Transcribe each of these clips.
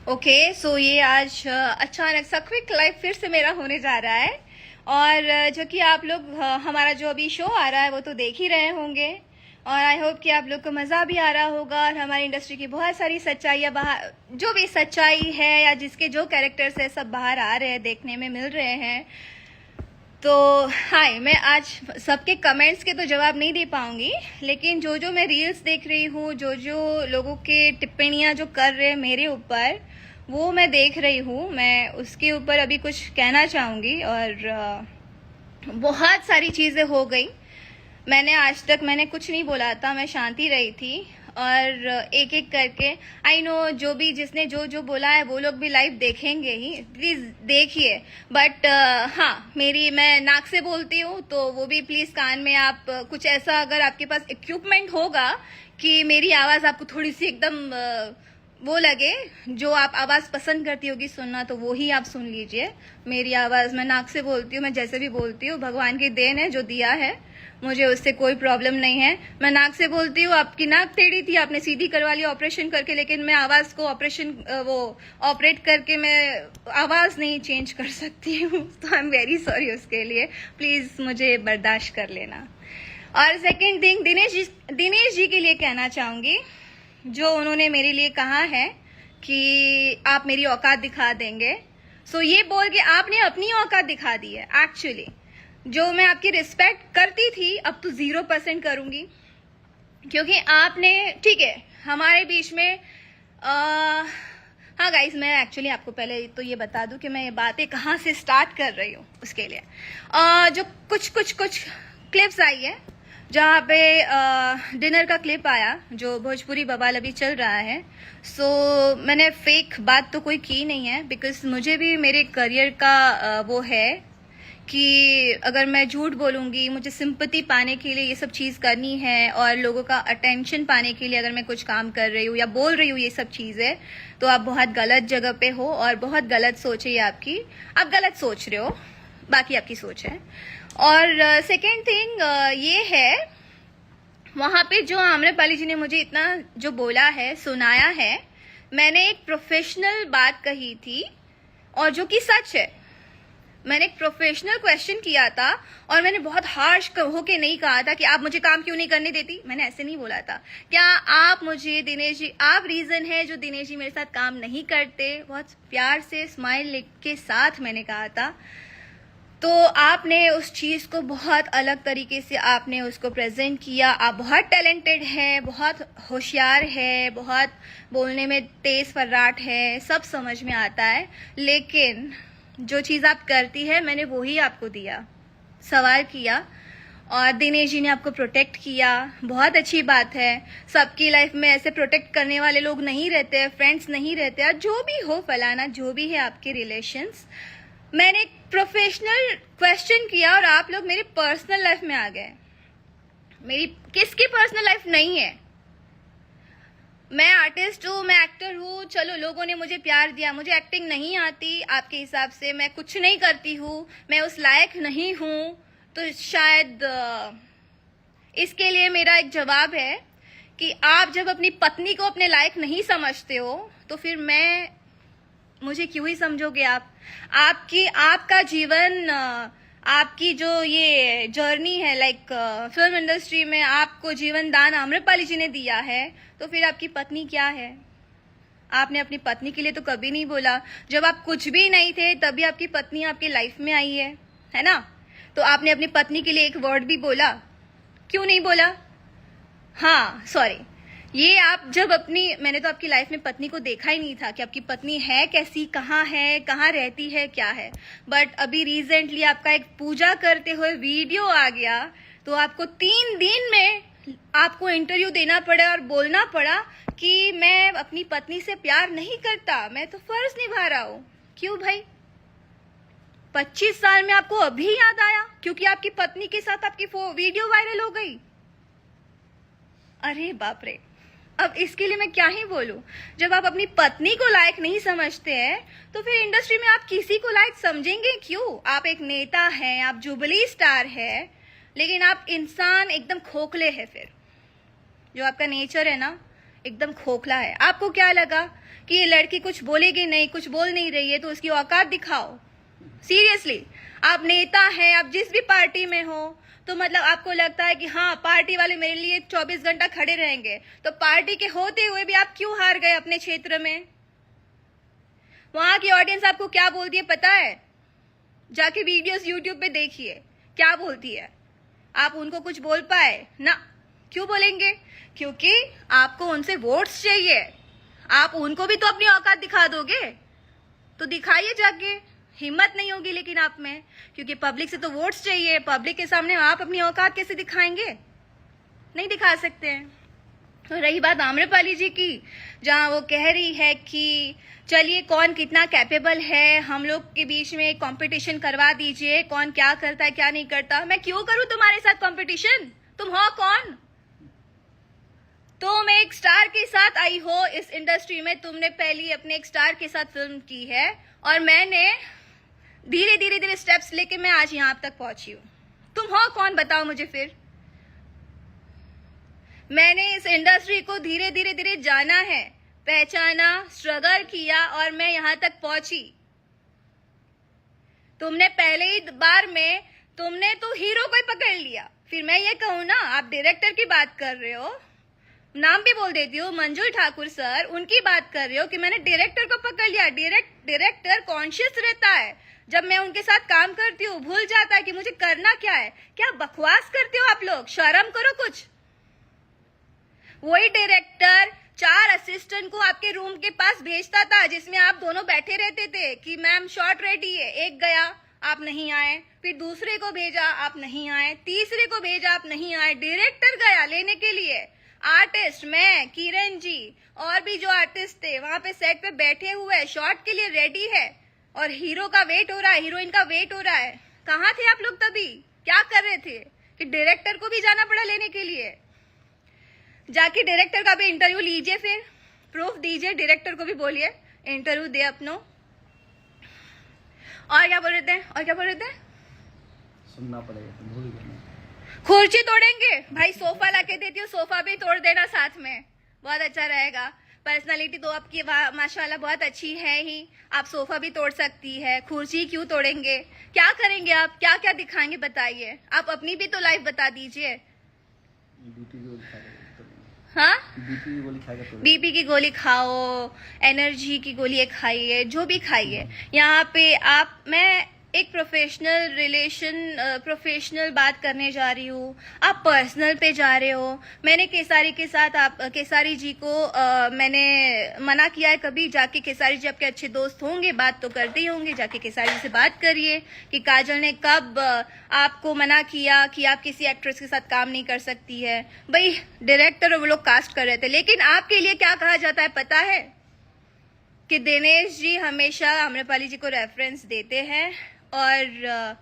Okay so ये आज अचानक सा क्विक लाइव फिर से मेरा होने जा रहा है। और जो कि आप लोग हमारा जो अभी शो आ रहा है वो तो देख ही रहे होंगे। और आई होप कि आप लोग को मज़ा भी आ रहा होगा और हमारी इंडस्ट्री की बहुत सारी सच्चाइयाँ बाहर, जो भी सच्चाई है या जिसके जो कैरेक्टर्स है सब बाहर आ रहे हैं, देखने में मिल रहे हैं। तो हाय, मैं आज सबके कमेंट्स के तो जवाब नहीं दे पाऊंगी, लेकिन जो जो मैं रील्स देख रही हूँ, जो जो लोगों के टिप्पणियाँ जो कर रहे हैं मेरे ऊपर, वो मैं देख रही हूँ। मैं उसके ऊपर अभी कुछ कहना चाहूँगी। और बहुत सारी चीज़ें हो गई। आज तक मैंने कुछ नहीं बोला था, मैं शांति रही थी। और एक एक करके आई नो जो भी जिसने जो जो बोला है वो लोग भी लाइव देखेंगे ही, प्लीज़ देखिए। बट हाँ, मैं नाक से बोलती हूँ तो वो भी प्लीज़ कान में आप कुछ ऐसा, अगर आपके पास इक्विपमेंट होगा कि मेरी आवाज़ आपको थोड़ी सी एकदम वो लगे, जो आप आवाज़ पसंद करती होगी सुनना, तो वो ही आप सुन लीजिए। मेरी आवाज़, मैं नाक से बोलती हूँ, मैं जैसे भी बोलती हूँ, भगवान की देन है जो दिया है, मुझे उससे कोई प्रॉब्लम नहीं है। मैं नाक से बोलती हूँ। आपकी नाक टेढ़ी थी, आपने सीधी करवा ली ऑपरेशन करके, लेकिन मैं आवाज़ को ऑपरेट करके मैं आवाज़ नहीं चेंज कर सकती हूँ। तो आई एम वेरी सॉरी उसके लिए, प्लीज़ मुझे बर्दाश्त कर लेना। और सेकेंड थिंग, दिनेश जी के लिए कहना चाहूँगी, जो उन्होंने मेरे लिए कहा है कि आप मेरी औकात दिखा देंगे। सो ये बोल के आपने अपनी औकात दिखा दी है। एक्चुअली जो मैं आपकी रिस्पेक्ट करती थी, अब तो 0% करूंगी, क्योंकि आपने, ठीक है, हमारे बीच में हाँ गाइस, मैं एक्चुअली आपको पहले तो ये बता दूं कि मैं ये बातें कहाँ से स्टार्ट कर रही हूँ। उसके लिए जो कुछ क्लिप्स आई है, जहाँ पे डिनर का क्लिप आया, जो भोजपुरी बवाल अभी चल रहा है। सो मैंने फेक बात तो कोई की नहीं है, बिकॉज मुझे भी मेरे करियर का वो है कि अगर मैं झूठ बोलूँगी, मुझे सिंपैथी पाने के लिए ये सब चीज़ करनी है, और लोगों का अटेंशन पाने के लिए अगर मैं कुछ काम कर रही हूँ या बोल रही हूँ ये सब चीज़ें, तो आप बहुत गलत जगह पे हो और बहुत गलत सोच है आपकी। आप गलत सोच रहे हो, बाकी आपकी सोच है। और सेकेंड थिंग ये है, वहाँ पे जो आम्रपाली जी ने मुझे इतना जो बोला है, सुनाया है, मैंने एक प्रोफेशनल बात कही थी और जो कि सच है। मैंने एक प्रोफेशनल क्वेश्चन किया था और मैंने बहुत हार्श होके नहीं कहा था कि आप मुझे काम क्यों नहीं करने देती। मैंने ऐसे नहीं बोला था। क्या आप मुझे, दिनेश जी, आप रीजन है जो दिनेश जी मेरे साथ काम नहीं करते, बहुत प्यार से स्माइल के साथ मैंने कहा था। तो आपने उस चीज़ को बहुत अलग तरीके से आपने उसको प्रेजेंट किया। आप बहुत टैलेंटेड हैं, बहुत होशियार है, बहुत बोलने में तेज फर्राट है, सब समझ में आता है, लेकिन जो चीज़ आप करती है, मैंने वो ही आपको दिया, सवाल किया, और दिनेश जी ने आपको प्रोटेक्ट किया। बहुत अच्छी बात है। सबकी लाइफ में ऐसे प्रोटेक्ट करने वाले लोग नहीं रहते हैं, फ्रेंड्स नहीं रहते, और जो भी हो फलाना, जो भी है आपके रिलेशंस। मैंने एक प्रोफेशनल क्वेश्चन किया और आप लोग मेरे पर्सनल लाइफ में आ गए। मेरी किसकी पर्सनल लाइफ नहीं है? मैं आर्टिस्ट हूँ, मैं एक्टर हूँ, चलो लोगों ने मुझे प्यार दिया, मुझे एक्टिंग नहीं आती, आपके हिसाब से मैं कुछ नहीं करती हूँ, मैं उस लायक नहीं हूँ, तो शायद इसके लिए मेरा एक जवाब है कि आप जब अपनी पत्नी को अपने लायक नहीं समझते हो, तो फिर मुझे क्यों ही समझोगे आप? आपका जीवन, आपकी जो ये जर्नी है, लाइक फिल्म इंडस्ट्री में आपको जीवन दान आम्रपाली जी ने दिया है, तो फिर आपकी पत्नी क्या है? आपने अपनी पत्नी के लिए तो कभी नहीं बोला। जब आप कुछ भी नहीं थे तभी आपकी पत्नी आपकी लाइफ में आई है ना? तो आपने अपनी पत्नी के लिए एक वर्ड भी बोला? क्यों नहीं बोला? हाँ सॉरी, ये आप जब मैंने तो आपकी लाइफ में पत्नी को देखा ही नहीं था कि आपकी पत्नी है कैसी, कहाँ है, कहाँ रहती है, क्या है। बट अभी रिसेंटली आपका एक पूजा करते हुए वीडियो आ गया, तो आपको 3 दिन में आपको इंटरव्यू देना पड़ा और बोलना पड़ा कि मैं अपनी पत्नी से प्यार नहीं करता, मैं तो फर्ज निभा रहा हूँ। क्यों भाई? 25 साल में आपको अभी याद आया क्योंकि आपकी पत्नी के साथ आपकी वीडियो वायरल हो गई? अरे बाप रे, अब इसके लिए मैं क्या ही बोलूं। जब आप अपनी पत्नी को लायक नहीं समझते हैं, तो फिर इंडस्ट्री में आप किसी को लायक समझेंगे क्यों? आप एक नेता हैं, आप जुबली स्टार है, लेकिन आप इंसान एकदम खोखले हैं। फिर जो आपका नेचर है ना, एकदम खोखला है। आपको क्या लगा कि ये लड़की कुछ बोलेगी नहीं, कुछ बोल नहीं रही है तो उसकी औकात दिखाओ। सीरियसली, आप नेता हैं, आप जिस भी पार्टी में हो, तो मतलब आपको लगता है कि हाँ पार्टी वाले मेरे लिए 24 घंटा खड़े रहेंगे, तो पार्टी के होते हुए भी आप क्यों हार गए अपने क्षेत्र में? वहां की ऑडियंस आपको क्या बोलती है पता है? जाके वीडियोस यूट्यूब पे देखिए क्या बोलती है। आप उनको कुछ बोल पाए ना? क्यों बोलेंगे? क्योंकि आपको उनसे वोट्स चाहिए। आप उनको भी तो अपनी औकात दिखा दोगे, तो दिखाइए जाके। हिम्मत नहीं होगी लेकिन आप में, क्योंकि पब्लिक से तो वोट्स चाहिए। पब्लिक के सामने आप अपनी औकात कैसे दिखाएंगे? नहीं दिखा सकते हैं। तो रही बात आम्रपाली जी की, जहां वो कह रही है कि चलिए कौन कितना कैपेबल है, हम लोग के बीच में कंपटीशन करवा दीजिए, कौन क्या करता है क्या नहीं करता। मैं क्यों करूं तुम्हारे साथ कंपटीशन? तुम हो कौन? तुम एक स्टार के साथ आई हो इस इंडस्ट्री में, तुमने पहली अपने एक स्टार के साथ फिल्म की है, और मैंने धीरे धीरे धीरे स्टेप्स लेके मैं आज यहां तक पहुंची हूं। तुम हो कौन बताओ मुझे फिर? मैंने इस इंडस्ट्री को धीरे धीरे धीरे जाना है, पहचाना, स्ट्रगल किया और मैं यहां तक पहुंची। तुमने पहले ही बार में तुमने तो हीरो को ही पकड़ लिया। फिर मैं ये कहूं ना, आप डायरेक्टर की बात कर रहे हो, नाम भी बोल देती हूँ, मंजुल ठाकुर सर, उनकी बात कर रहे हो कि मैंने डायरेक्टर को पकड़ लिया। डायरेक्टर कॉन्शियस रहता है, जब मैं उनके साथ काम करती हूँ भूल जाता है कि मुझे करना क्या है। क्या बकवास करते हो आप लोग? शर्म करो कुछ। वही डायरेक्टर 4 असिस्टेंट को आपके रूम के पास भेजता था, जिसमें आप दोनों बैठे रहते थे कि मैम शॉट रेडी है। एक गया, आप नहीं आए, फिर दूसरे को भेजा, आप नहीं आए, तीसरे को भेजा, आप नहीं आए, डायरेक्टर गया लेने के लिए। आर्टिस्ट, मैं, किरण जी और भी जो आर्टिस्ट थे वहां पे सेट पे बैठे हुए, शॉट के लिए रेडी है, और हीरो का वेट हो रहा है, हीरोइन का वेट हो रहा है। कहाँ थे आप लोग तभी? क्या कर रहे थे कि डायरेक्टर को भी जाना पड़ा लेने के लिए? जाके डायरेक्टर का भी इंटरव्यू लीजिए, फिर प्रूफ दीजिए, डायरेक्टर को भी बोलिए इंटरव्यू दे अपनो। और क्या बोल रहे थे? और क्या बोल रहे थे? सुनना पड़ेगा, भूल गए। कुर्सी तोड़ेंगे भाई, सोफा लाके देती हूँ, सोफा भी तोड़ देना साथ में, बहुत अच्छा रहेगा। पर्सनालिटी तो आपकी माशाल्लाह बहुत अच्छी है ही, आप सोफा भी तोड़ सकती है, कुर्सी क्यों तोड़ेंगे? क्या करेंगे आप? क्या क्या दिखाएंगे बताइए? आप अपनी भी तो लाइफ बता दीजिए। हाँ, बीपी की गोली खाओ, एनर्जी की गोली खाइए, जो भी खाइए। यहाँ पे आप, मैं एक प्रोफेशनल बात करने जा रही हूँ, आप पर्सनल पे जा रहे हो। मैंने केसारी के साथ, आप केसारी जी को मैंने मना किया है कभी? जाके केसारी जी आपके अच्छे दोस्त होंगे, बात तो करते ही होंगे, जाके केसारी जी से बात करिए कि काजल ने कब आपको मना किया कि आप किसी एक्ट्रेस के साथ काम नहीं कर सकती है। भाई डायरेक्टर और वो लोग कास्ट कर रहे थे, लेकिन आपके लिए क्या कहा जाता है पता है? कि दिनेश जी हमेशा आम्रपाली जी को रेफरेंस देते हैं और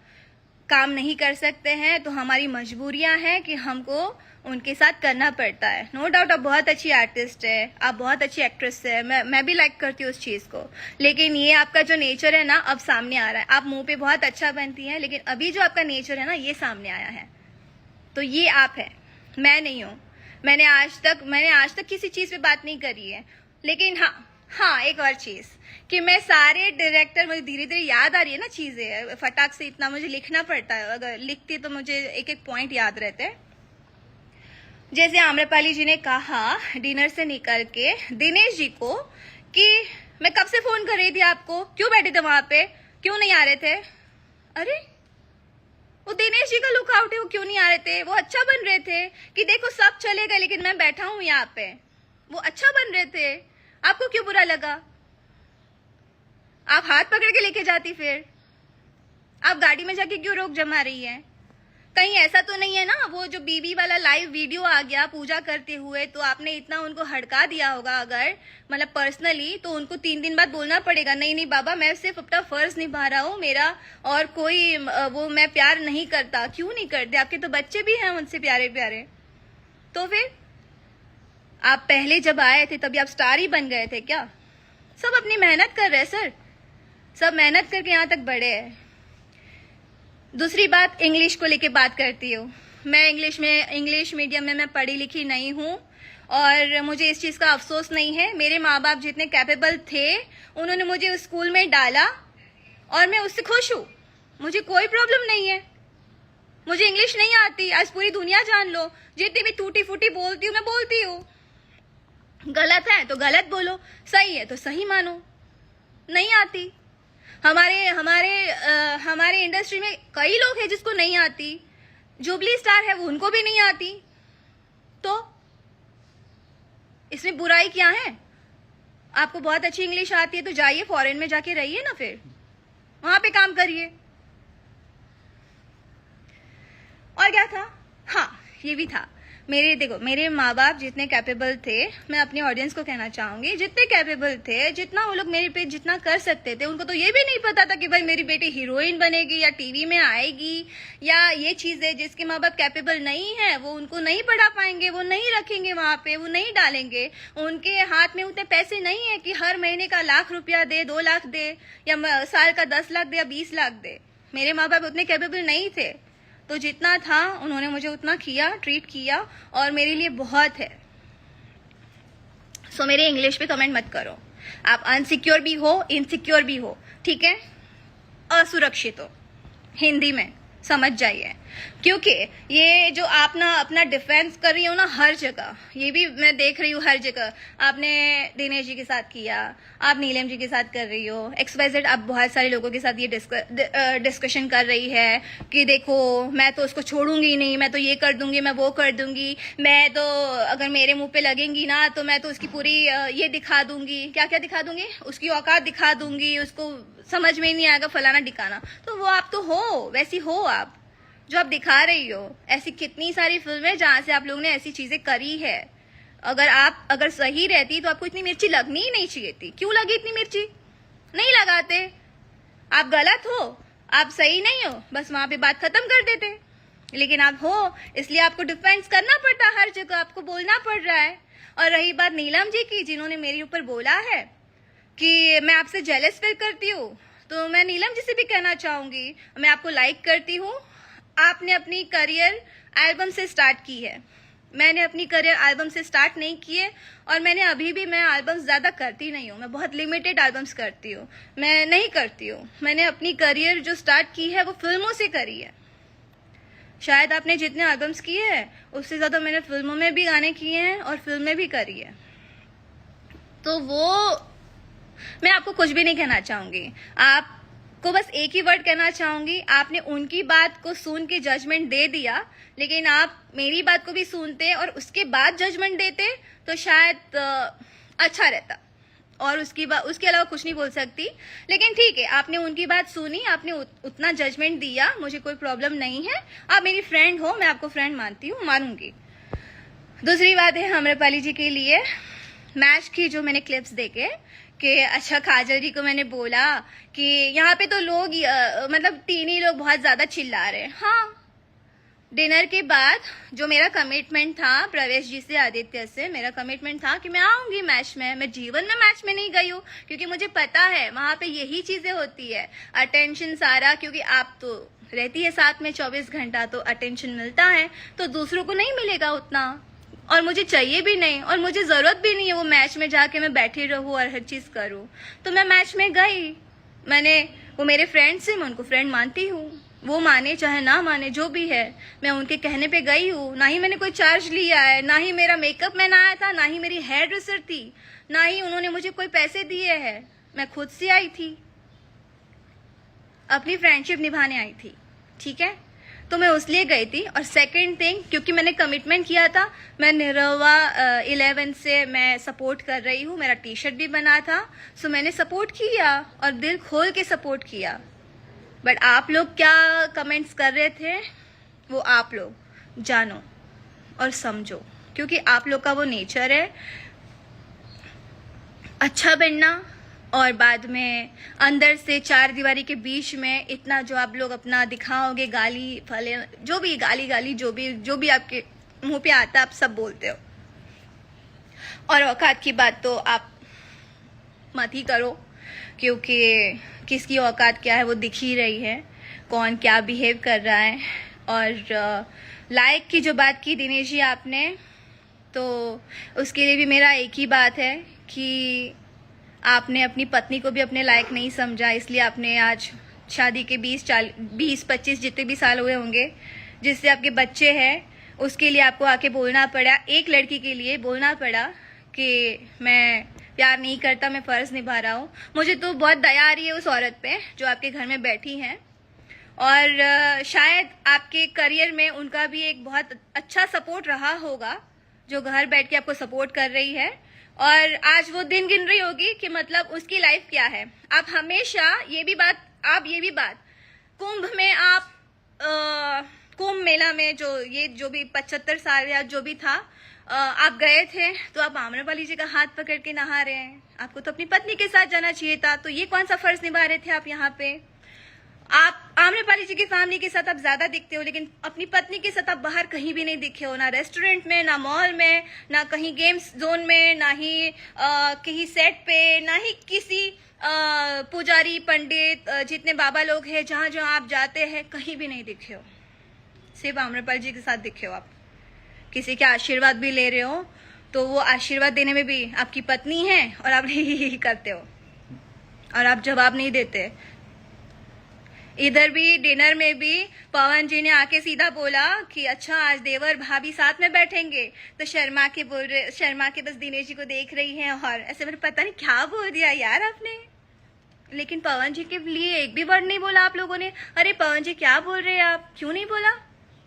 काम नहीं कर सकते हैं, तो हमारी मजबूरियां हैं कि हमको उनके साथ करना पड़ता है। नो डाउट आप बहुत अच्छी आर्टिस्ट है, आप बहुत अच्छी एक्ट्रेस है, मैं भी लाइक करती हूँ उस चीज को, लेकिन ये आपका जो नेचर है ना अब सामने आ रहा है। आप मुंह पे बहुत अच्छा बनती हैं, लेकिन अभी जो आपका नेचर है ना ये सामने आया है। तो ये आप है, मैं नहीं हूँ। मैंने आज तक किसी चीज पे बात नहीं करी है। लेकिन हाँ एक और चीज कि मैं सारे डायरेक्टर, मुझे धीरे धीरे याद आ रही है ना चीजें, फटाक से इतना मुझे लिखना पड़ता है, अगर लिखती तो मुझे एक एक पॉइंट याद रहते। जैसे आम्रपाली जी ने कहा डिनर से निकल के दिनेश जी को कि मैं कब से फोन कर रही थी आपको, क्यों बैठे थे वहां पे, क्यों नहीं आ रहे थे? अरे वो दिनेश जी का लुकआउट है, वो क्यों नहीं आ रहे थे? वो अच्छा बन रहे थे कि देखो सब चले गए लेकिन मैं बैठा हूं यहाँ पे। वो अच्छा बन रहे थे, आपको क्यों बुरा लगा? आप हाथ पकड़ के लेके जाती, फिर आप गाड़ी में जाके क्यों रोक जमा रही है? कहीं ऐसा तो नहीं है ना वो जो बीबी वाला लाइव वीडियो आ गया पूजा करते हुए, तो आपने इतना उनको हड़का दिया होगा अगर मतलब पर्सनली, तो उनको 3 दिन बाद बोलना पड़ेगा नहीं नहीं बाबा मैं सिर्फ अपना फर्ज निभा रहा हूँ, मेरा और कोई वो मैं प्यार नहीं करता। क्यों नहीं करते? आपके तो बच्चे भी हैं उनसे प्यारे प्यारे। तो फिर आप पहले जब आए थे तभी आप स्टार ही बन गए थे क्या? सब अपनी मेहनत कर रहे हैं सर, सब मेहनत करके यहाँ तक बढ़े हैं। दूसरी बात, इंग्लिश को लेके बात करती हूँ मैं। इंग्लिश मीडियम में मैं पढ़ी लिखी नहीं हूँ, और मुझे इस चीज़ का अफसोस नहीं है। मेरे माँ बाप जितने कैपेबल थे उन्होंने मुझे उस स्कूल में डाला और मैं उससे खुश हूँ। मुझे कोई प्रॉब्लम नहीं है। मुझे इंग्लिश नहीं आती, आज पूरी दुनिया जान लो, जितनी भी टूटी फूटी बोलती हूँ मैं बोलती हूँ। गलत है तो गलत बोलो, सही है तो सही मानो। नहीं आती। हमारे इंडस्ट्री में कई लोग हैं जिसको नहीं आती। जुबली स्टार है वो, उनको भी नहीं आती। तो इसमें बुराई क्या है? आपको बहुत अच्छी इंग्लिश आती है तो जाइए फॉरेन में जाके रहिए ना, फिर वहां पे काम करिए। और क्या था? हाँ, ये भी था। मेरे माँ बाप जितने कैपेबल थे, मैं अपने ऑडियंस को कहना चाहूंगी, जितने कैपेबल थे, जितना वो लोग मेरे पे जितना कर सकते थे, उनको तो ये भी नहीं पता था कि भाई मेरी बेटी हीरोइन बनेगी या टीवी में आएगी, या ये चीजें जिसके माँ बाप कैपेबल नहीं है वो उनको नहीं पढ़ा पाएंगे, वो नहीं रखेंगे वहां पे, वो नहीं डालेंगे। उनके हाथ में उतने पैसे नहीं है कि हर महीने का 1 लाख रुपया दे, 2 लाख दे, या साल का 10 लाख दे या 20 लाख दे। मेरे माँ बाप उतने कैपेबल नहीं थे, तो जितना था उन्होंने मुझे उतना किया, ट्रीट किया, और मेरे लिए बहुत है। सो मेरे इंग्लिश पे कमेंट मत करो। आप अनसिक्योर भी हो, इनसिक्योर भी हो, ठीक है, असुरक्षित हो, हिंदी में समझ जाइए। क्योंकि ये जो आप ना अपना डिफेंस कर रही हो ना हर जगह, ये भी मैं देख रही हूँ हर जगह। आपने दिनेश जी के साथ किया, आप नीलम जी के साथ कर रही हो, XYZ, आप बहुत सारे लोगों के साथ ये डिस्कशन कर रही है कि देखो मैं तो उसको छोड़ूंगी नहीं, मैं तो ये कर दूंगी, मैं वो कर दूंगी, मैं तो अगर मेरे मुंह पे लगेंगी ना तो मैं तो उसकी पूरी ये दिखा दूंगी, क्या क्या दिखा दूंगी, उसकी औकात दिखा दूंगी, उसको समझ में ही नहीं आएगा फलाना ढिकाना। तो वो आप तो हो, वैसी हो आप जो आप दिखा रही हो। ऐसी कितनी सारी फिल्में जहां से आप लोगों ने ऐसी चीजें करी है। अगर सही रहती तो आपको इतनी मिर्ची लगनी ही नहीं चाहिए थी। क्यों लगी इतनी मिर्ची? नहीं लगाते। आप गलत हो, आप सही नहीं हो, बस वहां पे बात खत्म कर देते। लेकिन आप हो, इसलिए आपको डिफेंस करना पड़ता, हर जगह आपको बोलना पड़ रहा है। और रही बात नीलम जी की, जिन्होंने मेरे ऊपर बोला है कि मैं आपसे जेलस फील करती हूँ, तो मैं नीलम जी से भी कहना चाहूंगी, मैं आपको लाइक करती हूँ। आपने अपनी करियर एल्बम से स्टार्ट की है, मैंने अपनी करियर एल्बम से स्टार्ट नहीं की है, और मैं एल्बम्स ज़्यादा करती नहीं हूँ। मैं बहुत लिमिटेड एल्बम्स करती हूँ, मैं नहीं करती हूँ। मैंने अपनी करियर जो स्टार्ट की है वो फिल्मों से करी है। शायद आपने जितने एल्बम्स किए हैं उससे ज़्यादा मैंने फिल्मों में भी गाने किए हैं और फिल्में भी करी है। तो वो मैं आपको कुछ भी नहीं कहना चाहूंगी, आपको बस एक ही वर्ड कहना चाहूंगी, आपने उनकी बात को सुन के जजमेंट दे दिया, लेकिन आप मेरी बात को भी सुनते और उसके बाद जजमेंट देते तो शायद अच्छा रहता। और उसके अलावा कुछ नहीं बोल सकती। लेकिन ठीक है, आपने उनकी बात सुनी, आपने उतना जजमेंट दिया, मुझे कोई प्रॉब्लम नहीं है। आप मेरी फ्रेंड हो, मैं आपको फ्रेंड मानती हूँ, मानूंगी। दूसरी बात है आम्रपाली जी के लिए, मैच की जो मैंने क्लिप्स देखे कि अच्छा काजल जी को मैंने बोला कि यहाँ पे तो लोग मतलब 3 ही लोग बहुत ज्यादा चिल्ला रहे हैं। हाँ, डिनर के बाद जो मेरा कमिटमेंट था प्रवेश जी से, आदित्य से, मेरा कमिटमेंट था कि मैं आऊंगी मैच में। मैं जीवन में मैच में नहीं गई हूँ, क्योंकि मुझे पता है वहां पे यही चीजें होती है, अटेंशन सारा, क्योंकि आप तो रहती है साथ में 24 घंटा, तो अटेंशन मिलता है, तो दूसरों को नहीं मिलेगा उतना, और मुझे चाहिए भी नहीं, और मुझे जरूरत भी नहीं है वो मैच में जाके मैं बैठी रहूं और हर चीज करूं। तो मैं मैच में गई, वो मेरे फ्रेंड से, मैं उनको फ्रेंड मानती हूँ, वो माने चाहे ना माने, जो भी है, मैं उनके कहने पे गई हूँ। ना ही मैंने कोई चार्ज लिया है, ना ही मेरा मेकअप मैन आया था, ना ही मेरी हेयर ड्रेसर थी, ना ही उन्होंने मुझे कोई पैसे दिए हैं। मैं खुद से आई थी, अपनी फ्रेंडशिप निभाने आई थी, ठीक है। तो मैं उसलिए गई थी। और सेकंड थिंग, क्योंकि मैंने कमिटमेंट किया था, मैं निरवा 11 से मैं सपोर्ट कर रही हूँ, मेरा टी-शर्ट भी बना था, सो मैंने सपोर्ट किया और दिल खोल के सपोर्ट किया। बट आप लोग क्या कमेंट्स कर रहे थे वो आप लोग जानो और समझो, क्योंकि आप लोग का वो नेचर है अच्छा बनना, और बाद में अंदर से 4 दीवारी के बीच में इतना जो आप लोग अपना दिखाओगे, गाली फले, जो भी गाली जो भी आपके मुंह पे आता आप सब बोलते हो। और औकात की बात तो आप मत ही करो, क्योंकि किसकी औकात क्या है वो दिख ही रही है, कौन क्या बिहेव कर रहा है। और लाइक की जो बात की दिनेश जी आपने, तो उसके लिए भी मेरा एक ही बात है कि आपने अपनी पत्नी को भी अपने लायक नहीं समझा, इसलिए आपने आज शादी के 20-25 जितने भी साल हुए होंगे, जिससे आपके बच्चे हैं, उसके लिए आपको आके बोलना पड़ा, एक लड़की के लिए बोलना पड़ा कि मैं प्यार नहीं करता, मैं फ़र्ज़ निभा रहा हूँ। मुझे तो बहुत दया आ रही है उस औरत पे जो आपके घर में बैठी हैं, और शायद आपके करियर में उनका भी एक बहुत अच्छा सपोर्ट रहा होगा, जो घर बैठ के आपको सपोर्ट कर रही है, और आज वो दिन गिन रही होगी कि मतलब उसकी लाइफ क्या है। आप हमेशा ये भी बात कुंभ में आप कुंभ मेला में जो भी 75 साल या जो भी था, आप गए थे तो आप आम्रपाली जी का हाथ पकड़ के नहा रहे हैं। आपको तो अपनी पत्नी के साथ जाना चाहिए था, तो ये कौन सा फर्ज निभा रहे थे आप यहाँ पे? आप आम्रपाली जी की फैमिली के साथ आप ज्यादा दिखते हो, लेकिन अपनी पत्नी के साथ आप बाहर कहीं भी नहीं दिखे हो, ना रेस्टोरेंट में, ना मॉल में, ना कहीं गेम्स जोन में, ना ही कहीं सेट पे, ना ही किसी पुजारी पंडित जितने बाबा लोग हैं जहाँ जहाँ आप जाते हैं कहीं भी नहीं दिखे हो। सिर्फ आम्रपाली जी के साथ दिखे हो आप। किसी के आशीर्वाद भी ले रहे हो तो वो आशीर्वाद देने में भी आपकी पत्नी है और आप ही करते हो और आप जवाब नहीं देते। इधर भी डिनर में भी पवन जी ने आके सीधा बोला कि अच्छा आज देवर भाभी साथ में बैठेंगे, तो शर्मा के बस दिनेश जी को देख रही हैं और ऐसे मैंने पता नहीं क्या बोल दिया यार आपने। लेकिन पवन जी के लिए एक भी वर्ड नहीं बोला आप लोगों ने। अरे पवन जी क्या बोल रहे हैं आप, क्यों नहीं बोला?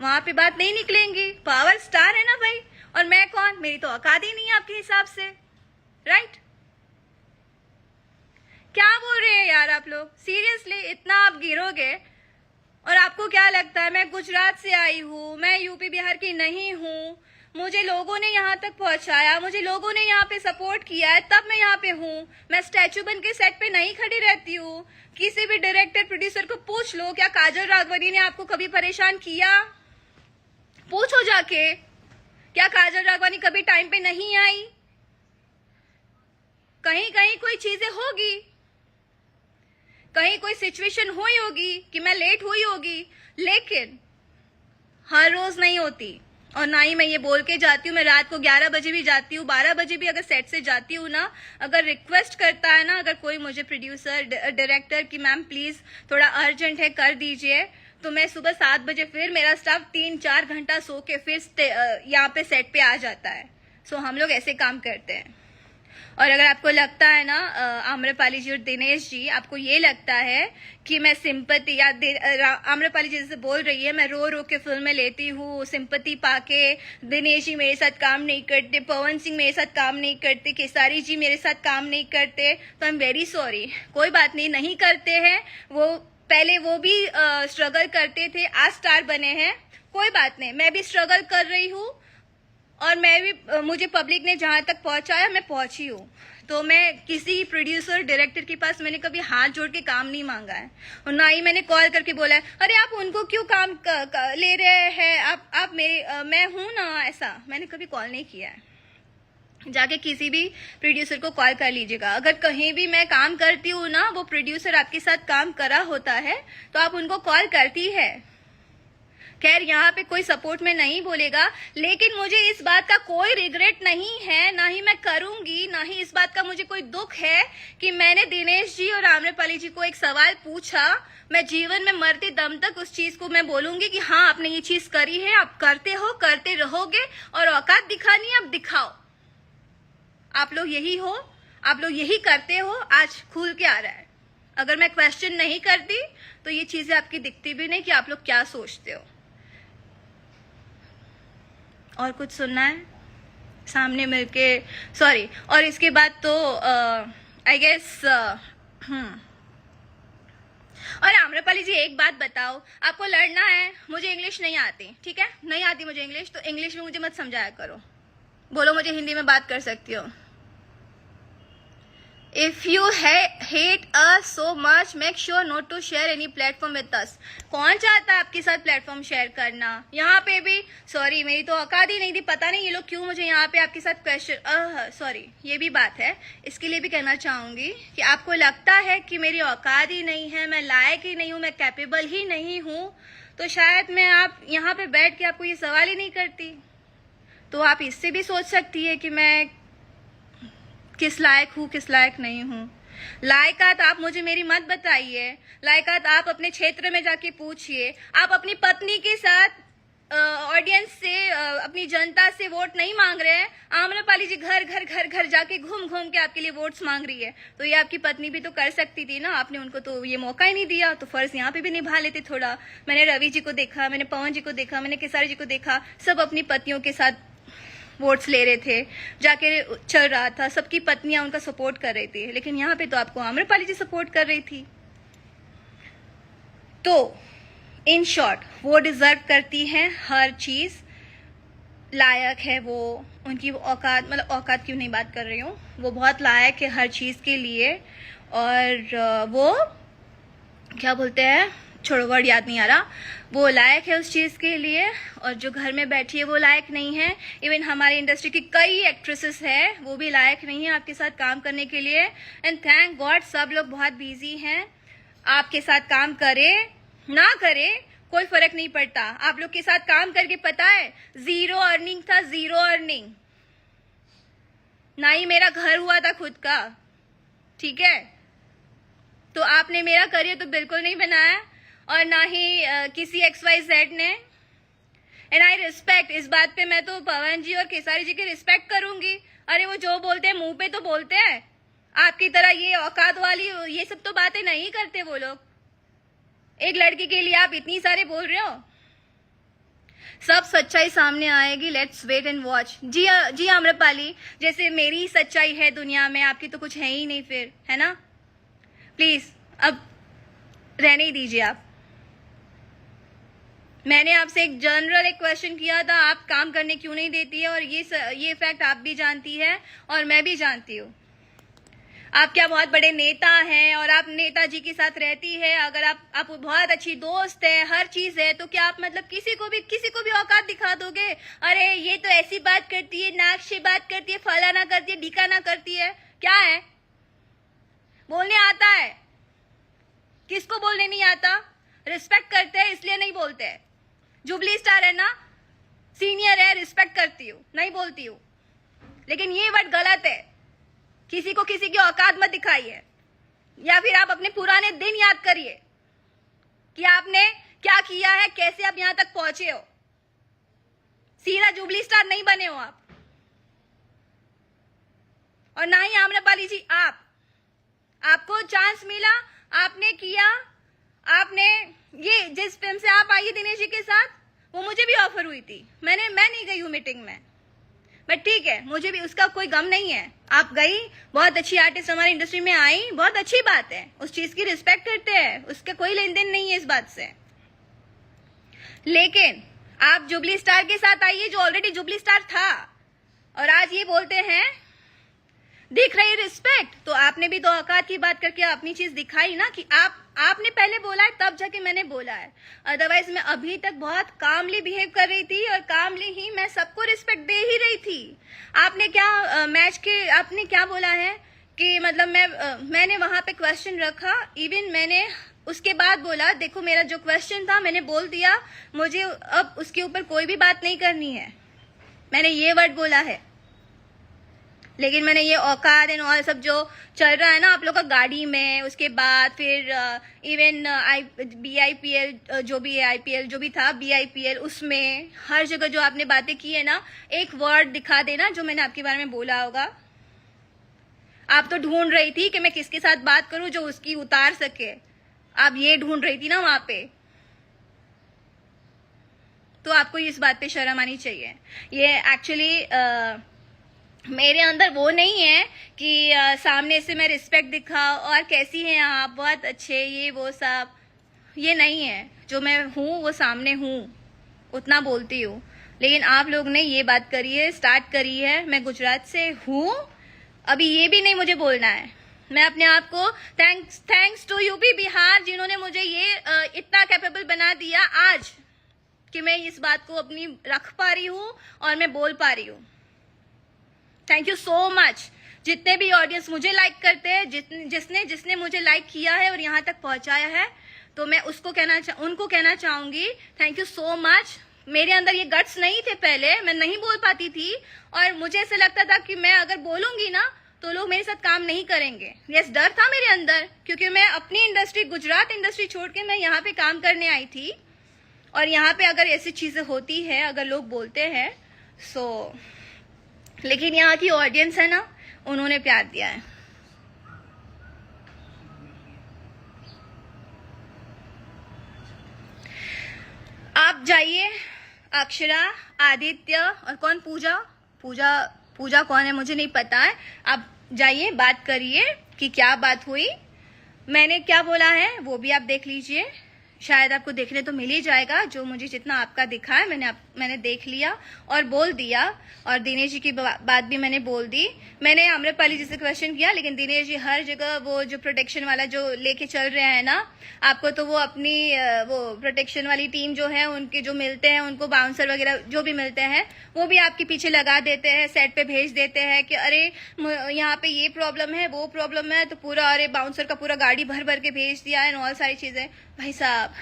वहां पे बात नहीं निकलेंगी, पावर स्टार है ना भाई, और मैं कौन, मेरी तो औकात ही नहीं है आपके हिसाब से, राइट? क्या बोल रहे हैं यार आप लोग, सीरियसली इतना आप गिरोगे? और आपको क्या लगता है मैं गुजरात से आई हूँ, मैं यूपी बिहार की नहीं हूँ, मुझे लोगों ने यहाँ तक पहुंचाया, मुझे लोगों ने यहाँ पे सपोर्ट किया है, तब मैं यहाँ पे हूँ। मैं स्टैचू बन के सेट पे नहीं खड़ी रहती हूँ। किसी भी डायरेक्टर प्रोड्यूसर को पूछ लो, क्या काजल राघवानी ने आपको कभी परेशान किया? पूछो जाके, क्या काजल राघवानी कभी टाइम पे नहीं आई? कहीं कहीं कोई चीजें होगी, कहीं कोई सिचुएशन हुई होगी कि मैं लेट हुई होगी, लेकिन हर रोज नहीं होती। और ना ही मैं ये बोल के जाती हूँ, मैं रात को 11 बजे भी जाती हूँ, 12 बजे भी अगर सेट से जाती हूँ ना, अगर रिक्वेस्ट करता है ना, अगर कोई मुझे प्रोड्यूसर डायरेक्टर कि मैम प्लीज थोड़ा अर्जेंट है कर दीजिए, तो मैं सुबह 7 बजे फिर मेरा स्टाफ 3-4 घंटा सो के फिर यहाँ पे सेट पे आ जाता है। सो हम लोग ऐसे काम करते हैं। और अगर आपको लगता है ना आम्रपाली जी और दिनेश जी, आपको ये लगता है कि मैं सिंपैथी या आम्रपाली जी जैसे बोल रही है मैं रो रो के फिल्में लेती हूँ सिंपैथी पाके, दिनेश जी मेरे साथ काम नहीं करते, पवन सिंह मेरे साथ काम नहीं करते, खेसारी जी मेरे साथ काम नहीं करते, तो आई एम वेरी सॉरी। कोई बात नहीं करते हैं, वो पहले वो भी स्ट्रगल करते थे, आज स्टार बने हैं, कोई बात नहीं, मैं भी स्ट्रगल कर रही हूँ और मैं भी मुझे पब्लिक ने जहां तक पहुंचाया मैं पहुंची हूँ। तो मैं किसी प्रोड्यूसर डायरेक्टर के पास मैंने कभी हाथ जोड़ के काम नहीं मांगा है, और ना ही मैंने कॉल करके बोला है अरे आप उनको क्यों काम ले रहे हैं, आप मेरे मैं हूं ना, ऐसा मैंने कभी कॉल नहीं किया है। जाके किसी भी प्रोड्यूसर को कॉल कर लीजिएगा, अगर कहीं भी मैं काम करती हूँ ना, वो प्रोड्यूसर आपके साथ काम करा होता है तो आप उनको कॉल करती है। खैर यहाँ पे कोई सपोर्ट में नहीं बोलेगा, लेकिन मुझे इस बात का कोई रिग्रेट नहीं है, ना ही मैं करूंगी, ना ही इस बात का मुझे कोई दुख है कि मैंने दिनेश जी और आम्रपाली जी को एक सवाल पूछा। मैं जीवन में मरते दम तक उस चीज को मैं बोलूंगी कि हाँ आपने ये चीज करी है, आप करते हो, करते रहोगे, और औकात दिखानी है अब दिखाओ। आप लोग यही हो, आप लोग यही करते हो, आज खुल के आ रहा है। अगर मैं क्वेश्चन नहीं करती तो ये चीजें आपकी दिखती भी नहीं कि आप लोग क्या सोचते हो। और कुछ सुनना है सामने मिलके, सॉरी। और इसके बाद तो आई गेस और आम्रपाली जी एक बात बताओ, आपको लड़ना है, मुझे इंग्लिश नहीं आती, ठीक है, नहीं आती मुझे इंग्लिश, तो इंग्लिश में मुझे मत समझाया करो, बोलो मुझे हिंदी में बात कर सकती हो। If you hate us so much, make sure not to share any platform with us. कौन चाहता है आपके साथ प्लेटफॉर्म शेयर करना? यहाँ पे भी सॉरी, मेरी तो औकात ही नहीं थी, पता नहीं ये लोग क्यों मुझे यहाँ पे आपके साथ क्वेश्चन, सॉरी ये भी बात है, इसके लिए भी कहना चाहूंगी कि आपको लगता है कि मेरी औकात ही नहीं है, मैं लायक ही नहीं हूँ, मैं कैपेबल ही नहीं हूँ, तो शायद मैं आप यहाँ पे बैठ के आपको ये सवाल ही नहीं करती। तो आप इससे भी सोच सकती है कि मैं किस लायक हूँ, किस लायक नहीं हूँ। लायकात आप मुझे मेरी मत बताइए, लायकात आप अपने क्षेत्र में जाके पूछिए। आप अपनी पत्नी के साथ ऑडियंस से, अपनी जनता से वोट नहीं मांग रहे हैं। आम्रपाली जी घर घर घर घर जाके घूम घूम के आपके लिए वोट्स मांग रही है, तो ये आपकी पत्नी भी तो कर सकती थी ना। आपने उनको तो ये मौका ही नहीं दिया, तो फर्ज यहाँ पे भी निभा लेते थोड़ा। मैंने रवि जी को देखा, मैंने पवन जी को देखा, मैंने केसारी जी को देखा, सब अपनी पत्नियों के साथ वोट्स ले रहे थे, जाके चल रहा था, सबकी पत्नियां उनका सपोर्ट कर रही थी। लेकिन यहाँ पे तो आपको आम्रपाली जी सपोर्ट कर रही थी। तो इन शॉर्ट वो डिजर्व करती हैं हर चीज, लायक है वो, उनकी औकात, मतलब औकात क्यों नहीं बात कर रही हूँ, वो बहुत लायक है हर चीज के लिए। और वो क्या बोलते हैं, छोड़ो वर्ड याद नहीं आ रहा, वो लायक है उस चीज के लिए। और जो घर में बैठी है वो लायक नहीं है। इवन हमारी इंडस्ट्री की कई एक्ट्रेसेस है, वो भी लायक नहीं है आपके साथ काम करने के लिए। एंड थैंक गॉड सब लोग बहुत बिजी हैं, आपके साथ काम करे ना करे कोई फर्क नहीं पड़ता। आप लोग के साथ काम करके पता है जीरो अर्निंग था, जीरो अर्निंग। ना ही मेरा घर हुआ था खुद का, ठीक है। तो आपने मेरा करियर तो बिल्कुल नहीं बनाया, और ना ही किसी XYZ ने। एंड आई रिस्पेक्ट, इस बात पे मैं तो पवन जी और केसारी जी की रिस्पेक्ट करूंगी। अरे वो जो बोलते हैं मुंह पे तो बोलते हैं, आपकी तरह ये औकात वाली ये सब तो बातें नहीं करते वो लोग। एक लड़की के लिए आप इतनी सारे बोल रहे हो, सब सच्चाई सामने आएगी। Let's wait and watch. जी आम्रपाली, जैसे मेरी सच्चाई है दुनिया में, आपकी तो कुछ है ही नहीं फिर, है ना। प्लीज अब रहने ही दीजिए आप। मैंने आपसे एक जनरल एक क्वेश्चन किया था, आप काम करने क्यों नहीं देती है, और ये फैक्ट आप भी जानती है और मैं भी जानती हूँ। आप क्या बहुत बड़े नेता हैं और आप नेताजी के साथ रहती है। अगर आप बहुत अच्छी दोस्त है, हर चीज है, तो क्या आप मतलब किसी को भी औकात दिखा दोगे? अरे ये तो ऐसी बात करती है, नाक से बात करती है, फलाना करती है, ढिकाना करती है। क्या है, बोलने आता है? किसको बोलने नहीं आता? रिस्पेक्ट करते हैं इसलिए नहीं बोलते हैं। जुबली स्टार है ना, सीनियर है, रिस्पेक्ट करती हूँ, नहीं बोलती हूँ। लेकिन ये वर्ड गलत है, किसी को किसी की औकात मत दिखाइए। या फिर आप अपने पुराने दिन याद करिए कि आपने क्या किया है, कैसे आप यहां तक पहुंचे हो। सीधा जुबली स्टार नहीं बने हो आप, और ना ही आम्रपाली जी आपको चांस मिला, आपने किया। आपने ये जिस फिल्म से आप आई दिनेश जी के साथ, वो मुझे भी ऑफर हुई थी, मैं नहीं गई हूँ मीटिंग में, बट ठीक है, मुझे भी उसका कोई गम नहीं है। आप गई, बहुत अच्छी आर्टिस्ट हमारी इंडस्ट्री में आई, बहुत अच्छी बात है, उस चीज की रिस्पेक्ट करते हैं, उसका कोई लेन देन नहीं है इस बात से। लेकिन आप जुबली स्टार के साथ आइए जो ऑलरेडी जुबली स्टार था, और आज ये बोलते हैं दिख रही रिस्पेक्ट। तो आपने भी तो औकात की बात करके अपनी चीज दिखाई ना, कि आपने पहले बोला है तब जाके मैंने बोला है। अदरवाइज मैं अभी तक बहुत कामली बिहेव कर रही थी, और कामली ही मैं सबको रिस्पेक्ट दे ही रही थी। आपने क्या आपने क्या बोला है कि मतलब मैंने वहां पे क्वेश्चन रखा, इवन मैंने उसके बाद बोला देखो मेरा जो क्वेश्चन था मैंने बोल दिया, मुझे अब उसके ऊपर कोई भी बात नहीं करनी है, मैंने ये वर्ड बोला है। लेकिन मैंने ये औकात एंड ऑल सब जो चल रहा है ना आप लोग का गाड़ी में, उसके बाद फिर इवन BIPL जो भी है, IPL जो भी था, BIPL, उसमें हर जगह जो आपने बातें की है ना, एक वर्ड दिखा देना जो मैंने आपके बारे में बोला होगा। आप तो ढूंढ रही थी कि मैं किसके साथ बात करूं जो उसकी उतार सके, आप ये ढूंढ रही थी ना वहां पे। तो आपको इस बात पे शर्म आनी चाहिए। ये एक्चुअली मेरे अंदर वो नहीं है कि सामने से मैं रिस्पेक्ट दिखा और कैसी हैं आप, बहुत अच्छे, ये वो सब, ये नहीं है। जो मैं हूँ वो सामने हूँ, उतना बोलती हूँ। लेकिन आप लोग ने ये बात करी है, स्टार्ट करी है, मैं गुजरात से हूँ, अभी ये भी नहीं मुझे बोलना है। मैं अपने आप को थैंक्स टू यूपी बिहार जिन्होंने मुझे ये इतना कैपेबल बना दिया आज कि मैं इस बात को अपनी रख पा रही हूँ और मैं बोल पा रही हूँ। Thank you so much. जितने भी ऑडियंस मुझे लाइक करते हैं, जिसने मुझे लाइक किया है और यहाँ तक पहुंचाया है, तो मैं उनको कहना चाहूंगी थैंक यू सो मच। मेरे अंदर ये गट्स नहीं थे, पहले मैं नहीं बोल पाती थी और मुझे ऐसे लगता था कि मैं अगर बोलूंगी ना तो लोग मेरे साथ काम नहीं करेंगे। यस, डर था मेरे अंदर, क्योंकि मैं अपनी इंडस्ट्री, गुजरात इंडस्ट्री छोड़ के मैं यहाँ पे काम करने आई थी और यहाँ पे अगर ऐसी चीजें होती है, अगर लोग बोलते हैं सो, लेकिन यहाँ की ऑडियंस है ना, उन्होंने प्यार दिया है। आप जाइए, अक्षरा, आदित्य और कौन, पूजा कौन है मुझे नहीं पता है। आप जाइए, बात करिए कि क्या बात हुई, मैंने क्या बोला है वो भी आप देख लीजिए, शायद आपको देखने तो मिल ही जाएगा। जो मुझे जितना आपका दिखा है मैंने देख लिया और बोल दिया, और दिनेश जी की बात भी मैंने बोल दी। मैंने आम्रपाली जी से क्वेश्चन किया, लेकिन दिनेश जी हर जगह वो जो प्रोटेक्शन वाला जो लेके चल रहे हैं ना, आपको तो वो अपनी वो प्रोटेक्शन वाली टीम जो है, उनके जो मिलते हैं, उनको बाउंसर वगैरह जो भी मिलते हैं, वो भी आपके पीछे लगा देते हैं, सेट पे भेज देते हैं कि अरे यहाँ पे ये प्रॉब्लम है, वो प्रॉब्लम है, तो पूरा अरे बाउंसर का पूरा गाड़ी भर भर के भेज दिया है और सारी चीजें। भाई साहब,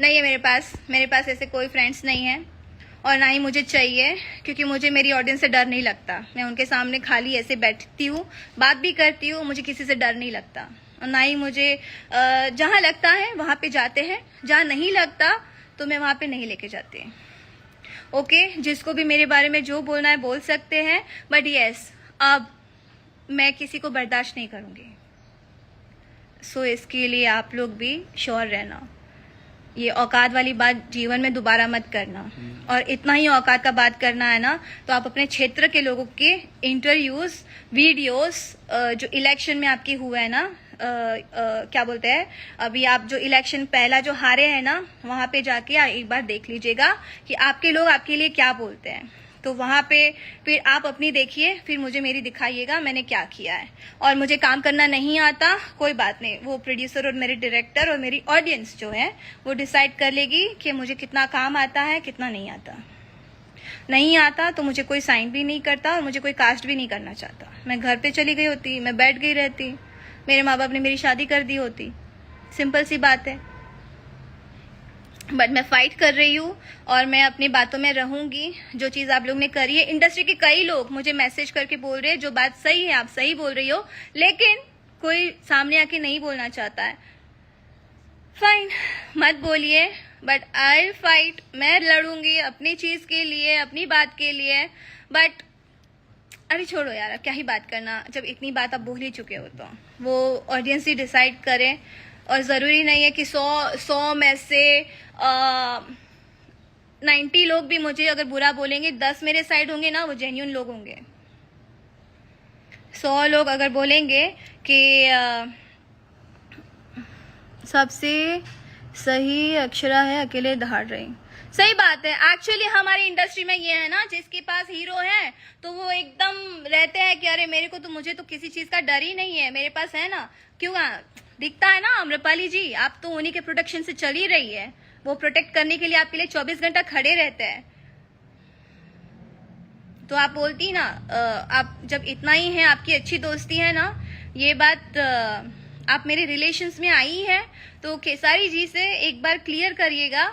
नहीं है मेरे पास ऐसे कोई फ्रेंड्स नहीं है और ना ही मुझे चाहिए, क्योंकि मुझे मेरी ऑडियंस से डर नहीं लगता। मैं उनके सामने खाली ऐसे बैठती हूँ, बात भी करती हूँ, मुझे किसी से डर नहीं लगता। और ना ही मुझे जहाँ लगता है वहाँ पे जाते हैं, जहाँ नहीं लगता तो मैं वहाँ पे नहीं लेके जाती। ओके, जिसको भी मेरे बारे में जो बोलना है बोल सकते हैं, बट यस, अब मैं किसी को बर्दाश्त नहीं करूँगी। सो इसके लिए आप लोग भी श्योर रहना, ये औकात वाली बात जीवन में दोबारा मत करना। और इतना ही औकात का बात करना है ना, तो आप अपने क्षेत्र के लोगों के इंटरव्यूज, वीडियोस, जो इलेक्शन में आपकी हुआ है ना, क्या बोलते हैं, अभी आप जो इलेक्शन पहला जो हारे हैं ना, वहां पे जाके एक बार देख लीजिएगा कि आपके लोग आपके लिए क्या बोलते हैं। तो वहां पे फिर आप अपनी देखिए, फिर मुझे मेरी दिखाइएगा मैंने क्या किया है। और मुझे काम करना नहीं आता, कोई बात नहीं, वो प्रोड्यूसर और मेरे डायरेक्टर और मेरी ऑडियंस जो है वो डिसाइड कर लेगी कि मुझे कितना काम आता है, कितना नहीं आता। नहीं आता तो मुझे कोई साइन भी नहीं करता और मुझे कोई कास्ट भी नहीं करना चाहता। मैं घर पे चली गई होती, मैं बैठ गई रहती, मेरे माँ बाप ने मेरी शादी कर दी होती, सिंपल सी बात है। बट मैं फाइट कर रही हूँ और मैं अपनी बातों में रहूंगी। जो चीज आप लोग ने करी है, इंडस्ट्री के कई लोग मुझे मैसेज करके बोल रहे हैं जो बात सही है, आप सही बोल रही हो, लेकिन कोई सामने आके नहीं बोलना चाहता है। फाइन, मत बोलिए, बट आई फाइट, मैं लड़ूंगी अपनी चीज के लिए, अपनी बात के लिए। बट अरे छोड़ो यार, अब क्या ही बात करना, जब इतनी बात आप बोल ही चुके हो तो वो ऑडियंस ही डिसाइड करे। और जरूरी नहीं है कि 100 में से 90 लोग भी मुझे अगर बुरा बोलेंगे, 10 मेरे साइड होंगे ना, वो जेन्युइन लोग होंगे। 100 लोग अगर बोलेंगे कि सबसे सही अक्षरा है, अकेले दहाड़ रही, सही बात है। एक्चुअली हमारी इंडस्ट्री में ये है ना, जिसके पास हीरो है तो वो एकदम रहते हैं कि अरे मेरे को तो, मुझे तो किसी चीज का डर ही नहीं है, मेरे पास है ना। क्यों दिखता है ना आम्रपाली जी, आप तो उन्हीं के प्रोटेक्शन से चल ही रही है, वो प्रोटेक्ट करने के लिए आपके लिए 24 घंटा खड़े रहते हैं। तो आप बोलती ना, आप जब इतना ही है, आपकी अच्छी दोस्ती है ना, ये बात आप मेरे रिलेशंस में आई है तो खेसारी जी से एक बार क्लियर करिएगा।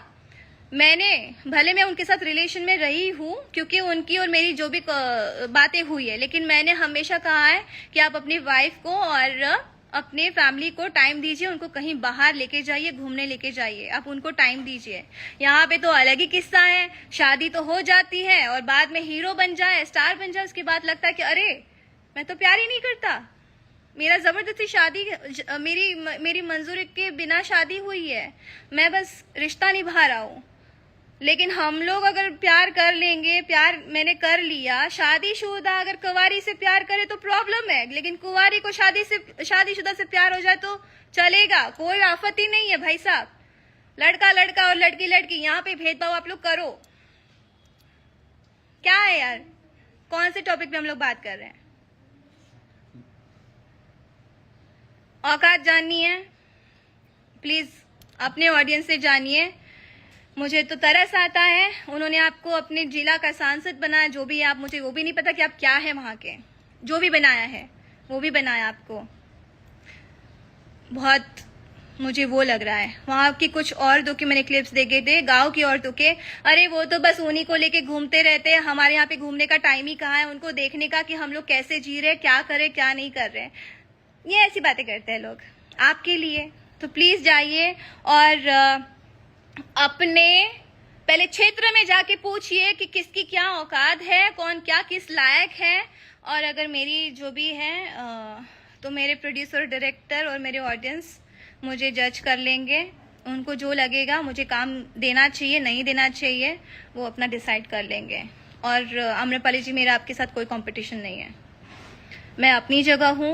मैंने भले मैं उनके साथ रिलेशन में रही हूँ, क्योंकि उनकी और मेरी जो भी बातें हुई है, लेकिन मैंने हमेशा कहा है कि आप अपनी वाइफ को और अपने फैमिली को टाइम दीजिए, उनको कहीं बाहर लेके जाइए, घूमने लेके जाइए, आप उनको टाइम दीजिए। यहाँ पे तो अलग ही किस्सा है, शादी तो हो जाती है और बाद में हीरो बन जाए, स्टार बन जाए, उसके बाद लगता है कि अरे मैं तो प्यार ही नहीं करता, मेरा जबरदस्ती शादी, मेरी मंजूरी के बिना शादी हुई है, मैं बस रिश्ता निभा रहा हूँ। लेकिन हम लोग अगर प्यार कर लेंगे, प्यार मैंने कर लिया, शादीशुदा अगर कुंवारी से प्यार करे तो प्रॉब्लम है, लेकिन कुंवारी को शादीशुदा से प्यार हो जाए तो चलेगा, कोई आफत ही नहीं है भाई साहब। लड़का लड़का और लड़की लड़की, यहाँ पे भेदभाव आप लोग करो, क्या है यार, कौन से टॉपिक पे हम लोग बात कर रहे हैं? औकात जाननी है, प्लीज अपने ऑडियंस से जानिए। मुझे तो तरस आता है, उन्होंने आपको अपने जिला का सांसद बनाया, जो भी आप, मुझे वो भी नहीं पता कि आप क्या है वहां के, जो भी बनाया है वो भी बनाया आपको। बहुत मुझे वो लग रहा है। वहाँ की कुछ औरतों की मैंने क्लिप्स देखे थे, गांव की औरतों के, अरे वो तो बस उन्हीं को लेके घूमते रहते हैं, हमारे यहाँ पे घूमने का टाइम ही कहाँ है उनको देखने का कि हम लोग कैसे जी रहे, क्या करें क्या नहीं कर रहे। ये ऐसी बातें करते हैं लोग आपके लिए। तो प्लीज जाइए और अपने पहले क्षेत्र में जाके पूछिए कि किसकी क्या औकात है, कौन क्या किस लायक है। और अगर मेरी जो भी है तो मेरे प्रोड्यूसर, डायरेक्टर और मेरे ऑडियंस मुझे जज कर लेंगे। उनको जो लगेगा मुझे काम देना चाहिए नहीं देना चाहिए वो अपना डिसाइड कर लेंगे। और आम्रपाली जी, मेरा आपके साथ कोई कंपटीशन नहीं है। मैं अपनी जगह हूँ,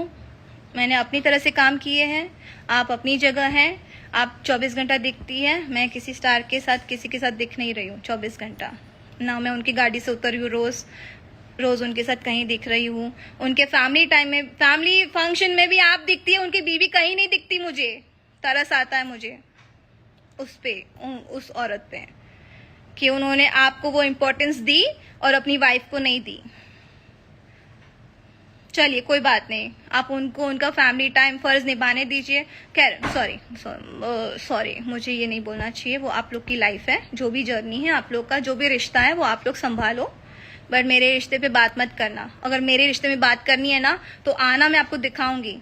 मैंने अपनी तरह से काम किए हैं, आप अपनी जगह हैं। आप 24 घंटा दिखती है, मैं किसी स्टार के साथ किसी के साथ दिख नहीं रही हूँ 24 घंटा। ना मैं उनकी गाड़ी से उतर रही हूँ रोज उनके साथ कहीं दिख रही हूँ। उनके फैमिली टाइम में, फैमिली फंक्शन में भी आप दिखती है, उनकी बीवी कहीं नहीं दिखती। मुझे तरस आता है मुझे उस औरत पे कि उन्होंने आपको वो इम्पोर्टेंस दी और अपनी वाइफ को नहीं दी। चलिए कोई बात नहीं, आप उनको उनका फैमिली टाइम फर्ज निभाने दीजिए। खैर सॉरी, मुझे ये नहीं बोलना चाहिए। वो आप लोग की लाइफ है, जो भी जर्नी है आप लोग का, जो भी रिश्ता है वो आप लोग संभालो, बट मेरे रिश्ते पे बात मत करना। अगर मेरे रिश्ते में बात करनी है ना तो आना, मैं आपको दिखाऊंगी।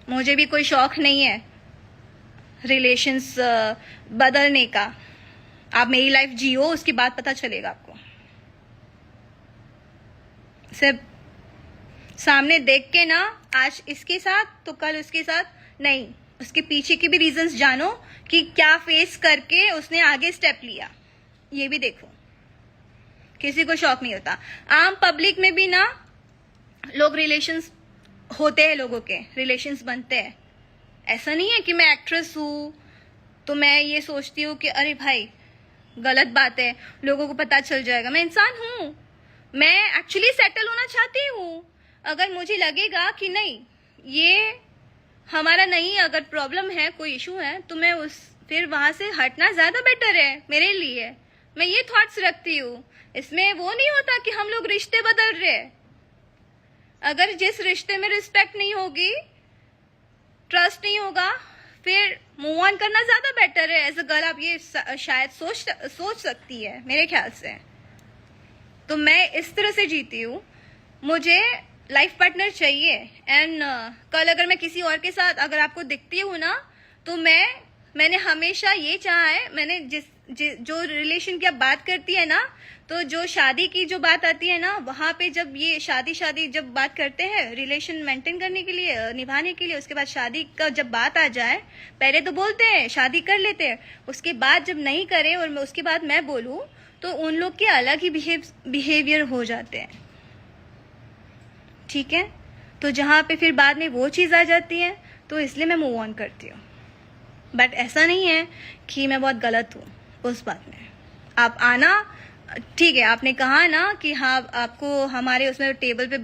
मुझे भी कोई शौक नहीं है रिलेशंस बदलने का। आप मेरी लाइफ जियो, उसकी बात पता चलेगा आपको। सिर्फ सामने देख के ना, आज इसके साथ तो कल उसके साथ नहीं, उसके पीछे के भी रीजंस जानो कि क्या फेस करके उसने आगे स्टेप लिया, ये भी देखो। किसी को शौक नहीं होता। आम पब्लिक में भी ना लोग रिलेशंस होते हैं, लोगों के रिलेशंस बनते हैं। ऐसा नहीं है कि मैं एक्ट्रेस हूं तो मैं ये सोचती हूँ कि अरे भाई गलत बात है, लोगों को पता चल जाएगा। मैं इंसान हूं, मैं एक्चुअली सेटल होना चाहती हूँ। अगर मुझे लगेगा कि नहीं ये हमारा नहीं, अगर प्रॉब्लम है, कोई इशू है, तो मैं फिर वहां से हटना ज्यादा बेटर है मेरे लिए। मैं ये थॉट्स रखती हूँ। इसमें वो नहीं होता कि हम लोग रिश्ते बदल रहे हैं। अगर जिस रिश्ते में रिस्पेक्ट नहीं होगी, ट्रस्ट नहीं होगा, फिर मूव ऑन करना ज्यादा बेटर है। एज अ गर्ल आप ये शायद सोच सकती है मेरे ख्याल से। तो मैं इस तरह से जीती हूँ। मुझे लाइफ पार्टनर चाहिए एंड कल अगर मैं किसी और के साथ अगर आपको दिखती हूँ ना, तो मैंने हमेशा ये चाहा है। मैंने जो रिलेशन की आप बात करती है ना, तो जो शादी की जो बात आती है ना, वहां पे जब ये शादी जब बात करते हैं रिलेशन मेंटेन करने के लिए, निभाने के लिए, उसके बाद शादी का जब बात आ जाए, पहले तो बोलते हैं शादी कर लेते हैं, उसके बाद जब नहीं करे और उसके बाद मैं बोलूं तो उन लोग के अलग ही बिहेवियर हो जाते हैं। ठीक है, तो जहां पे फिर बाद में वो चीज आ जाती है, तो इसलिए मैं मूव ऑन करती हूँ। बट ऐसा नहीं है कि मैं बहुत गलत हूँ उस बात में। आप आना, ठीक है, आपने कहा ना कि हाँ आपको हमारे उसमें टेबल पे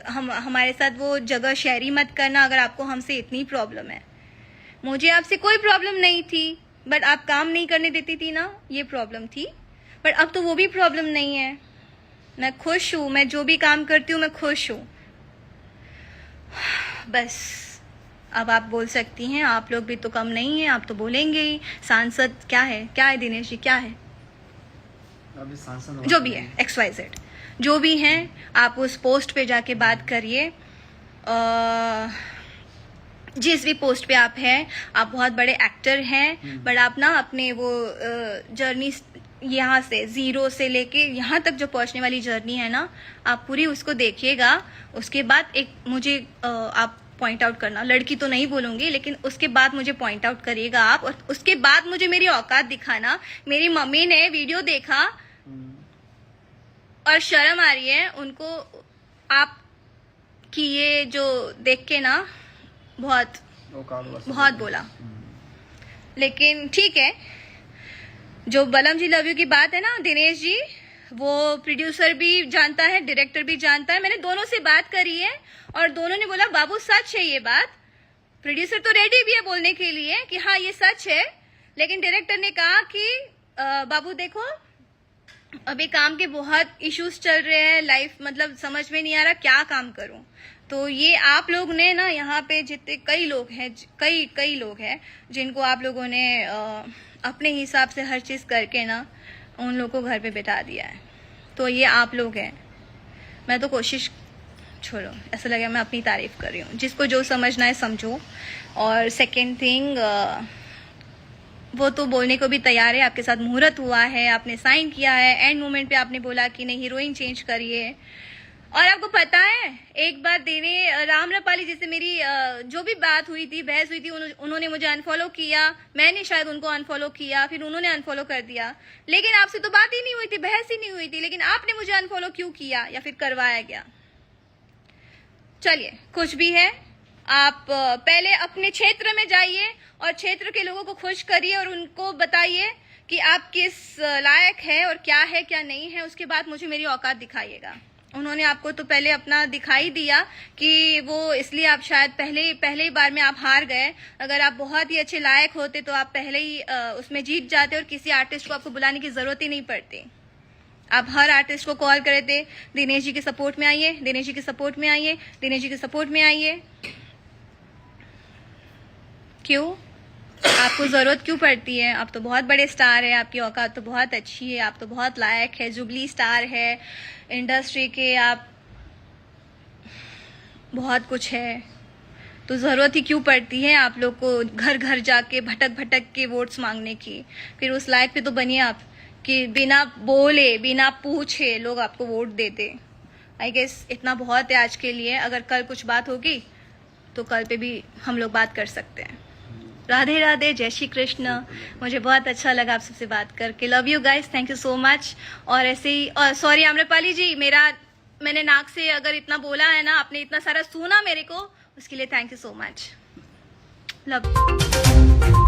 हमारे साथ वो जगह शेयरी मत करना अगर आपको हमसे इतनी प्रॉब्लम है। मुझे आपसे कोई प्रॉब्लम नहीं थी, बट आप काम नहीं करने देती थी ना, ये प्रॉब्लम थी। बट अब तो वो भी प्रॉब्लम नहीं है। मैं खुश हूँ, मैं जो भी काम करती हूँ मैं खुश हूँ। बस अब आप बोल सकती हैं, आप लोग भी तो कम नहीं है, आप तो बोलेंगे ही। सांसद क्या है दिनेश जी, क्या है? अभी सांसद जो भी है XYZ, जो भी हैं, आप उस पोस्ट पे जाके बात करिए। जिस भी पोस्ट पे आप हैं, आप बहुत बड़े एक्टर हैं, बट आप ना अपने वो जर्नी यहाँ से जीरो से लेके यहाँ तक जो पहुँचने वाली जर्नी है ना, आप पूरी उसको देखिएगा। उसके बाद एक मुझे आप पॉइंट आउट करना, लड़की तो नहीं बोलूंगी, लेकिन उसके बाद मुझे पॉइंट आउट करिएगा आप, और उसके बाद मुझे मेरी औकात दिखाना। मेरी मम्मी ने वीडियो देखा और शर्म आ रही है उनको आप कि ये जो देख के ना बहुत बोला। लेकिन ठीक है, जो बलम जी लव यू की बात है ना दिनेश जी, वो प्रोड्यूसर भी जानता है, डायरेक्टर भी जानता है। मैंने दोनों से बात करी है और दोनों ने बोला बाबू सच है ये बात। प्रोड्यूसर तो रेडी भी है बोलने के लिए कि हाँ ये सच है, लेकिन डायरेक्टर ने कहा कि बाबू देखो अभी काम के बहुत इश्यूज चल रहे हैं, लाइफ मतलब समझ में नहीं आ रहा क्या काम करूं। तो ये आप लोग ने ना यहाँ पे जितने कई लोग हैं, कई लोग हैं जिनको आप लोगों ने अपने हिसाब से हर चीज करके ना उन लोगों को घर पे बिठा दिया है। तो ये आप लोग हैं। मैं तो कोशिश, छोड़ो, ऐसा लगे मैं अपनी तारीफ कर रही हूँ। जिसको जो समझना है समझो। और सेकेंड थिंग, वो तो बोलने को भी तैयार है, आपके साथ मुहूर्त हुआ है, आपने साइन किया है, एंड मोमेंट पे आपने बोला कि नहीं हीरोइन चेंज करिए। और आपको पता है एक बार राम रपाली जैसे मेरी जो भी बात हुई थी, बहस हुई थी, उन्होंने मुझे अनफॉलो किया, मैंने शायद उनको अनफॉलो किया, फिर उन्होंने अनफॉलो कर दिया। लेकिन आपसे तो बात ही नहीं हुई थी, बहस ही नहीं हुई थी, लेकिन आपने मुझे अनफॉलो क्यों किया या फिर करवाया गया? चलिए, कुछ भी है, आप पहले अपने क्षेत्र में जाइए और क्षेत्र के लोगों को खुश करिए और उनको बताइए कि आप किस लायक है और क्या नहीं है। उसके बाद मुझे मेरी औकात दिखाइएगा। उन्होंने आपको तो पहले अपना दिखाई दिया कि वो इसलिए आप शायद पहले ही बार में आप हार गए। अगर आप बहुत ही अच्छे लायक होते तो आप पहले ही उसमें जीत जाते और किसी आर्टिस्ट को आपको बुलाने की जरूरत ही नहीं पड़ती। आप हर आर्टिस्ट को कॉल करे थे, दिनेश जी के सपोर्ट में आइए, दिनेश जी के सपोर्ट में आइए, दिनेश जी के सपोर्ट में आइए। क्यों? आपको जरूरत क्यों पड़ती है? आप तो बहुत बड़े स्टार है, आपकी औकात तो बहुत अच्छी है, आप तो बहुत लायक है, जुबली स्टार है इंडस्ट्री के, आप बहुत कुछ है। तो जरूरत ही क्यों पड़ती है आप लोग को घर घर जाके भटक के वोट्स मांगने की? फिर उस लायक पे तो बनिए आप कि बिना बोले बिना पूछे लोग आपको वोट देते। आई गेस इतना बहुत है आज के लिए। अगर कल कुछ बात होगी तो कल पे भी हम लोग बात कर सकते हैं। राधे राधे, जय श्री कृष्ण। मुझे बहुत अच्छा लगा आप सबसे बात करके। Love you guys, thank you so much. और ऐसे ही, और सॉरी आम्रपाली जी, मैंने नाक से अगर इतना बोला है ना, आपने इतना सारा सुना मेरे को, उसके लिए thank you so much. Love you.